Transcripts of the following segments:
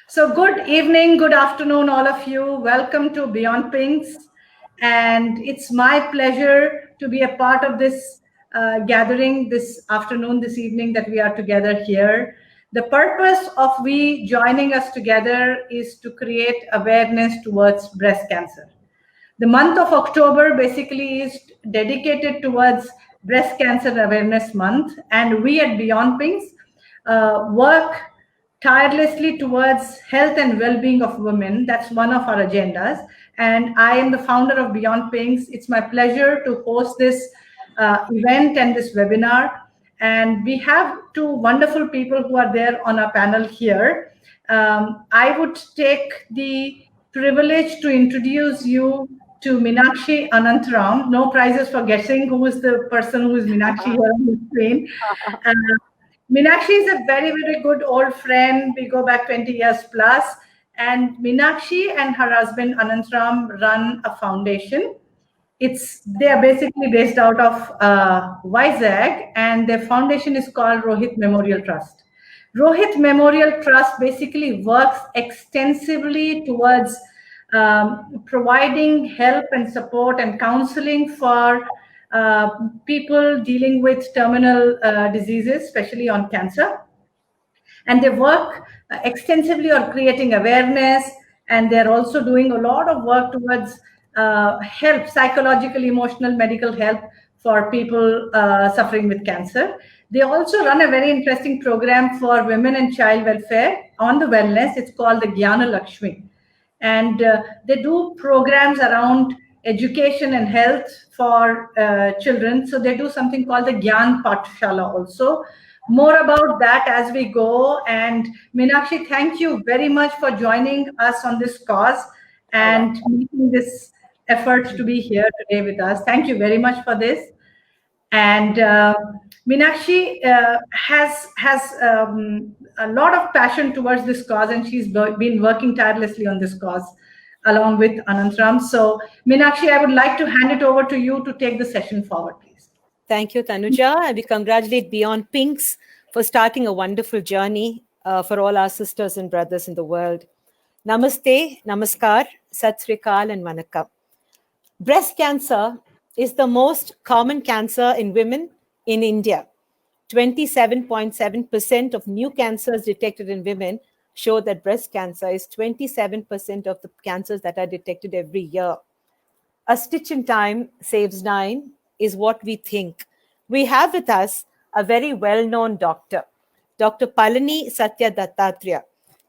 So, good evening, good afternoon, all of you. Welcome to Beyond Pinks. And it's my pleasure to be a part of this gathering this afternoon, this evening that we are together here. The purpose of we joining us together is to create awareness towards breast cancer. The month of October basically is dedicated towards Breast Cancer Awareness Month, and we at Beyond Pinks work tirelessly towards health and well-being of women. That's one of our agendas, and I am the founder of Beyond Pinks. It's my pleasure to host this event and this webinar, and we have two wonderful people who are there on our panel here. I would take the privilege to introduce you to Meenakshi Anantram. No prizes for guessing who is the person who is Meenakshi here on the screen. Uh, Meenakshi is a very, very good old friend. We go back 20 years plus. And Meenakshi and her husband Anantram run a foundation. They are basically based out of Vizag, and their foundation is called Rohit Memorial Trust. Rohit Memorial Trust basically works extensively towards providing help and support and counseling for people dealing with terminal diseases, especially on cancer. And they work extensively on creating awareness, and they're also doing a lot of work towards help, psychological, emotional, medical help for people suffering with cancer. They also run a very interesting program for women and child welfare on the wellness. It's called the Gyana Lakshmi. And they do programs around education and health for children. So they do something called the Gyan Pathshala also. More about that as we go. And Meenakshi, thank you very much for joining us on this cause and making this effort to be here today with us. Thank you very much for this. And Meenakshi has a lot of passion towards this cause, and she's been working tirelessly on this cause along with Anantram. So, Meenakshi, I would like to hand it over to you to take the session forward, please. Thank you, Tanuja. And we congratulate Beyond Pinks for starting a wonderful journey for all our sisters and brothers in the world. Namaste, Namaskar, Sat Sri Akal, and Vanakkam. Breast cancer is the most common cancer in women in India. 27.7% of new cancers detected in women show that breast cancer is 27% of the cancers that are detected every year. A stitch in time saves 9 is what we think. We have with us a very well-known doctor, Dr. Palani Satya Dattatreya.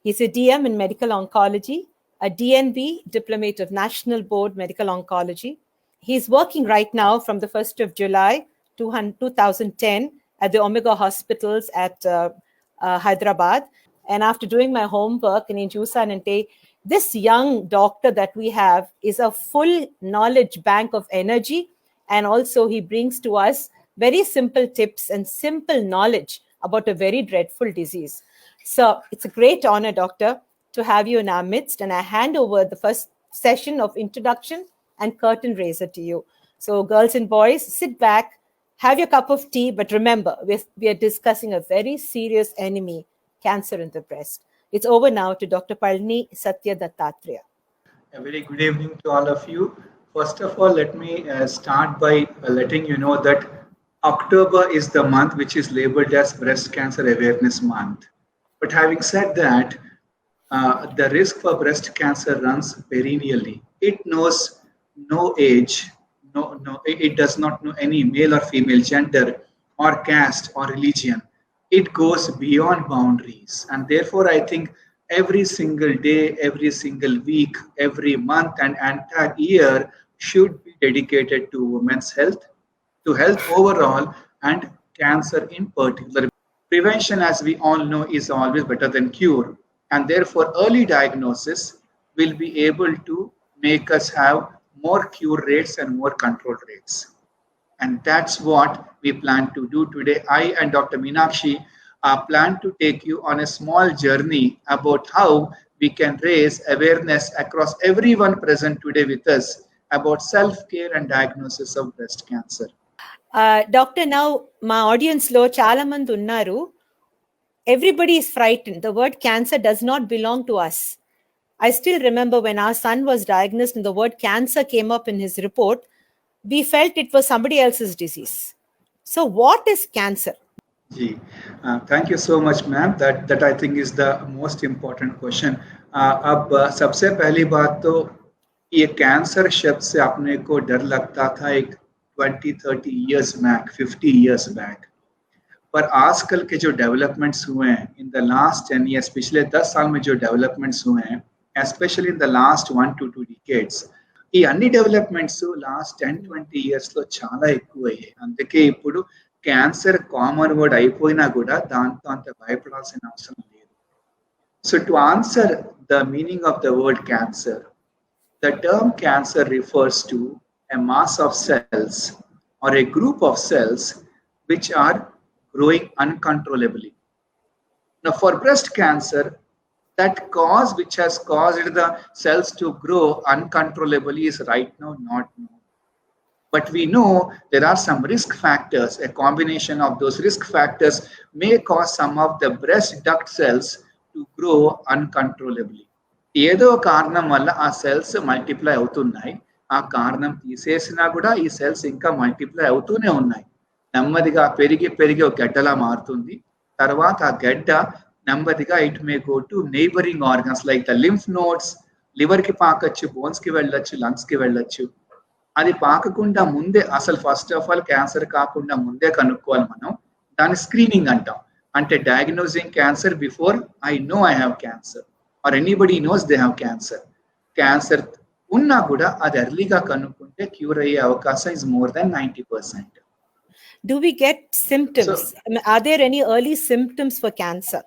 He's a DM in medical oncology, a DNB, Diplomate of National Board Medical Oncology. He's working right now from the 1st of July 2010 at the Omega Hospitals at Hyderabad. And after doing my homework in Jusanante, this young doctor that we have is a full knowledge bank of energy. And also he brings to us very simple tips and simple knowledge about a very dreadful disease. So it's a great honor, doctor, to have you in our midst. And I hand over the first session of introduction and curtain raiser to you. So girls and boys, sit back, have your cup of tea. But remember, we are discussing a very serious enemy, cancer in the breast. It's over now to Dr. Palani Satya Dattatreya. A very good evening to all of you. First of all, let me start by letting you know that October is the month which is labeled as Breast Cancer Awareness Month. But having said that, the risk for breast cancer runs perennially. It knows no age, it does not know any male or female gender or caste or religion. It goes beyond boundaries, and therefore I think every single day, every single week, every month and entire year should be dedicated to women's health, to health overall, and cancer in particular. Prevention, as we all know, is always better than cure, and therefore early diagnosis will be able to make us have more cure rates and more control rates. And that's what we plan to do today. I and Dr. Meenakshi plan to take you on a small journey about how we can raise awareness across everyone present today with us about self-care and diagnosis of breast cancer. Doctor, now మా audience లో చాలా మంది ఉన్నారు. Everybody is frightened. The word cancer does not belong to us. I still remember when our son was diagnosed and the word cancer came up in his report, we felt it was somebody else's disease. So what is cancer? Ji, thank you so much, ma'am. That I think is the most important question. अब सबसे पहली बात तो ये cancer शब्द से अपने को डर लगता था एक 20-30 years बैक, 50 years बैक. पर आजकल के जो डेवलपमेंट्स हुए हैं इन द लास्ट 10 years, पिछले 10 साल में जो डेवलपमेंट्स हुए हैं, especially in the last 1 to 2 decades, ఈ అన్ని డెవలప్మెంట్స్ లాస్ట్ 10-20 years లో చాలా ఎక్కువయ్యాయి. అందుకే ఇప్పుడు క్యాన్సర్ కామన్ వర్డ్ అయిపోయినా కూడా దాంతో అంత భయపడాల్సిన అవసరం లేదు. So to answer the meaning of the word cancer, the term cancer refers to a mass of cells or a group of cells which are growing uncontrollably. Now for breast cancer, that cause which has caused the cells to grow uncontrollably is right now not known. But we know there are some risk factors. A combination of those risk factors may cause some of the breast duct cells to grow uncontrollably. ఏదో కారణం వల్ల ఆ cells multiply అవుతున్నాయి. ఆ కారణం తీసేసినా కూడా ఈ cells ఇంకా మల్టిప్లై అవుతూనే ఉన్నాయి. నెమ్మదిగా పెరిగి ఒక గడ్డలా మారుతుంది. తర్వాత ఆ గడ్డ నెమ్మదిగా it may go to neighbouring organs like the lymph nodes, liver కి పాకచ్చు, బోన్స్ కి వెళ్ళొచ్చు, లంగ్స్ కి వెళ్ళొచ్చు. అది పాకకుండా ముందే, అసలు ఫస్ట్ ఆఫ్ ఆల్ క్యాన్సర్ కాకుండా ముందే కనుక్కోవాలి మనం. దాన్ని స్క్రీనింగ్ అంటాం. అంటే diagnosing cancer before I know I have cancer or anybody knows they have cancer. Cancer ఉన్నా కూడా అది ఎర్లీగా కనుక్కుంటే క్యూర్ అయ్యే అవకాశం is more than 90%. Do we get symptoms? Are there any early symptoms for cancer?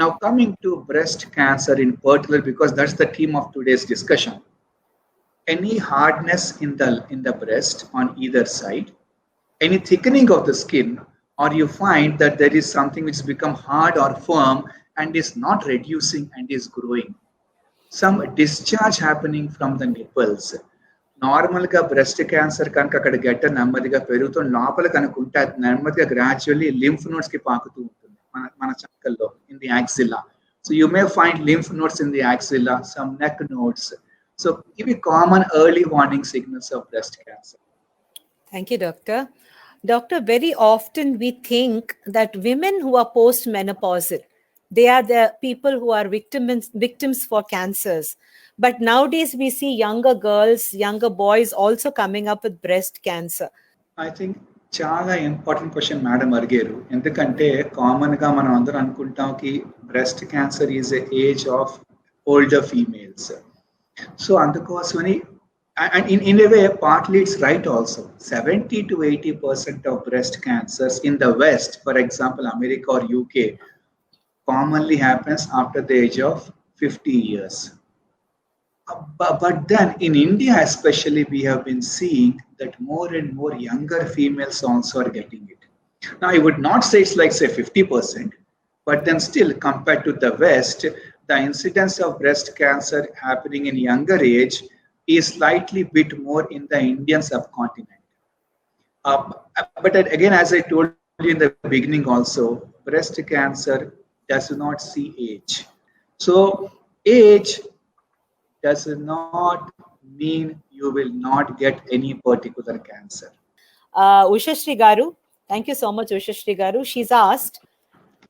Now coming to breast cancer in particular, because that's the theme of today's discussion. Any hardness in the breast on either side, any thickening of the skin, or you find that there is something which has become hard or firm and is not reducing and is growing. Some discharge happening from the nipples. నార్మల్గా breast cancer కనుక అక్కడ గడ్డ నెమ్మదిగా పెరుగుతుంది, లోపల కనుక ఉంటే అది నెమ్మదిగా గ్రాడ్యువల్లీ లింఫ్ నోడ్స్ కి పాకుతూ ఉంటుంది మన చక్కల్లో in the axilla. So you may find lymph nodes in the axilla, some neck nodes. So ఇవి common early warning signals of breast cancer. Thank you, Doctor. Doctor, very often we think that women who are postmenopausal, they are the people who are victims for cancers. But nowadays we see younger girls, younger boys also coming up with breast cancer. I think చాలా important question madam అడిగారు. ఎందుకంటే common గా మనం అందరం అనుకుంటాం కి breast cancer is a age of older females. So అందుకోసమని in a way partly it's right also. 70 to 80% of breast cancers in the West, for example America or UK, commonly happens after the age of 50 years. But then in India especially, we have been seeing that more and more younger females also are getting it. Now I would not say it's like say 50%, but then still compared to the West, the incidence of breast cancer happening in younger age is slightly bit more in the Indian subcontinent. But again, as I told you in the beginning also, breast cancer does not see age. So age does not mean you will not get any particular cancer. Ushashri Garu, thank you so much, Ushashri Garu. She's asked,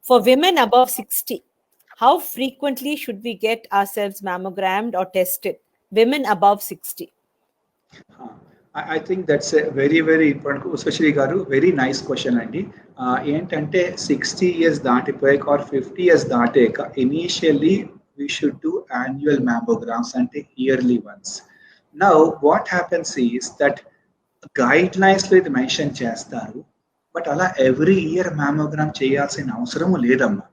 for women above 60, how frequently should we get ourselves mammogrammed or tested? Women above 60. I think that's a very, very important. Ushashri Garu, very nice question andi. Entante 60 years daatipayaka or 50 years daateka, initially we should do annual mammograms and yearly ones. Now what happens is that guidelines lo idi mention chestaru, but ala every year mammogram cheyalsina avasaramu ledamma.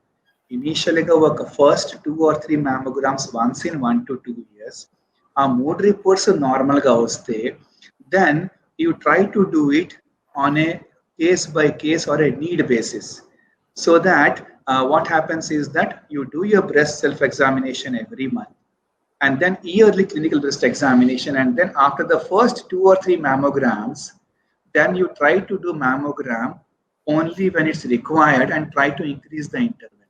Initially ga oka first 2 or 3 mammograms once in 1 to 2 years. ఆ 3 reports normal గా వస్తే then you try to do it on a case by case or a need basis, so that what happens is that you do your breast self examination every month and then yearly clinical breast examination, and then after the first 2 or 3 mammograms then you try to do mammogram only when it's required and try to increase the interval.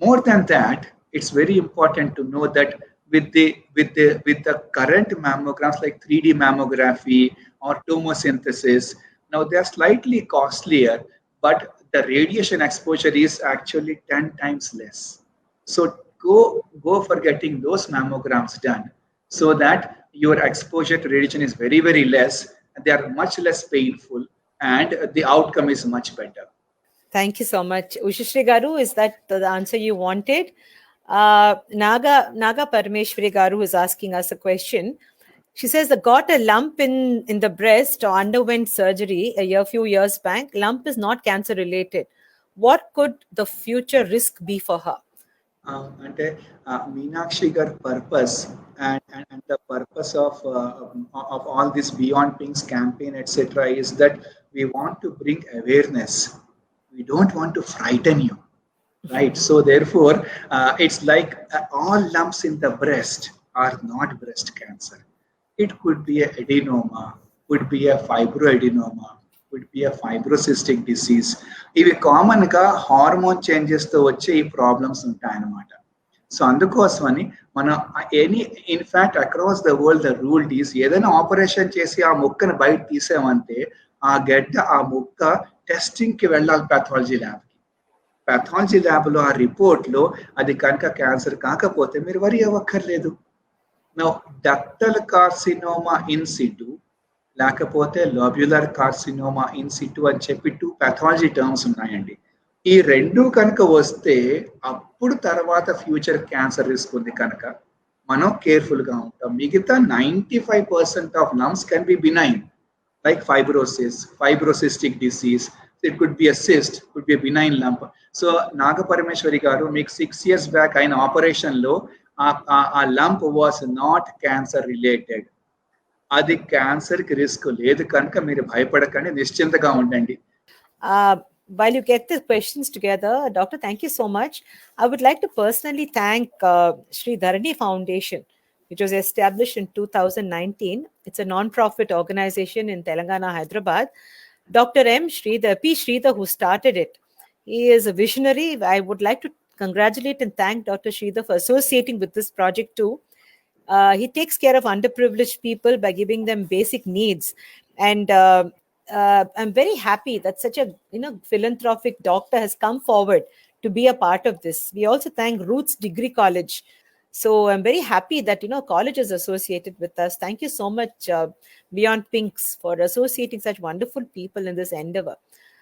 More than that, it's very important to know that with the current mammograms like 3D mammography or tomosynthesis, now they are slightly costlier, but the radiation exposure is actually 10 times less. So go for getting those mammograms done so that your exposure to radiation is very, very less. They are much less painful and the outcome is much better. Thank you so much. Ushashri Garu, is that the answer you wanted? Naga Parameshwari Garu is asking us a question. She says, I got a lump in the breast or underwent surgery few years back. Lump is not cancer related. What could the future risk be for her? అంటే మీనాక్షి గారి purpose and the purpose of all this Beyond Pinks campaign, etc., is that we want to bring awareness. We don't want to frighten you, right? So therefore, it's like all lumps in the breast are not breast cancer. It could be a adenoma, could be a fibroadenoma, could be a fibrocystic disease. ఇవి common గా hormone changes తో వచ్చే ఈ problems ఉంటాయన్నమాట. So అందుకోసమని మనం in fact across the world the rule is ఏదైనా operation చేసి ఆ ముక్కను బయట తీసామంటే ఆ గడ్డ ఆ ముక్క టెస్టింగ్ కి వెళ్ళాలి పాథాలజీ ల్యాబ్ కి. పాథాలజీ ల్యాబ్ లో ఆ రిపోర్ట్ లో అది కనుక క్యాన్సర్ కాకపోతే మీరు వరి అవ్వక్కర్లేదు. Now, ductal carcinoma in situ, లేకపోతే లోబ్యులర్ కార్సినోమా ఇన్ సిటు అని చెప్పి 2 pathology టర్మ్స్ ఉన్నాయండి. ఈ రెండు కనుక వస్తే అప్పుడు తర్వాత ఫ్యూచర్ క్యాన్సర్ రిస్క్ ఉంది కనుక మనం కేర్ఫుల్ గా ఉంటాం. మిగతా 95% of lumps can be benign, like fibrocystic disease. It could be a cyst, could be a benign lump. So Nagaparameshwari garu, మీకు 6 years back అయిన ఆపరేషన్ లో ఆ lump was not cancer related. అది క్యాన్సర్ కి risk లేదు కనుక మీరు భయపడకండి, నిశ్చింతగా ఉండండి. While you get the questions together, Doctor, thank you so much. I would like to personally thank Sri Dharani Foundation, which was established in 2019. It's a non-profit organization in Telangana, Hyderabad. Dr. P. Sridhar, who started it, he is a visionary. I would like to congratulate and thank Dr. Sridhar for associating with this project too. He takes care of underprivileged people by giving them basic needs. And I'm very happy that such a philanthropic doctor has come forward to be a part of this. We also thank Roots Degree College. So I'm very happy that college is associated with us. Thank you so much, Beyond Pinks, for associating such wonderful people in this endeavor.